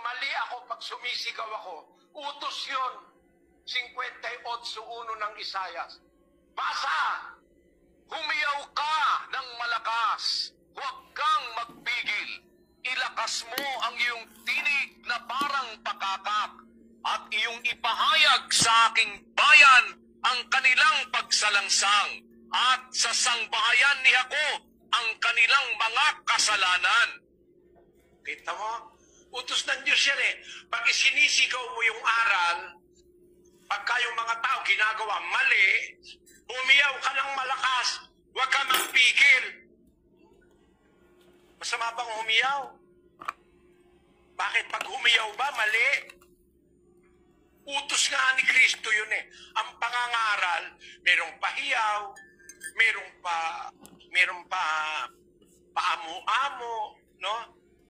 mali ako pag sumisigaw ako. Utos yun. 58:1 ng Isayas. Basa! Humiyaw ka ng malakas. Huwag kang magpigil. Ilakas mo ang iyong tinig na parang pakakak. At iyong ipahayag sa aking bayan ang kanilang pagsalangsang. At sa sangbahayan ni Jacob ang kanilang mga kasalanan. Kita mo? Utos ng Diyos yan eh. Pag isinisigaw mo yung aral, pagka yung mga tao ginagawa mali, umiyaw ka ng malakas, huwag ka magpigil. Masama bang umiyaw? Bakit pag umiyaw ba, mali? Utos nga ni Kristo yun eh. Ang pangangaral, merong pahiyaw, merong pa paamo-amo, no?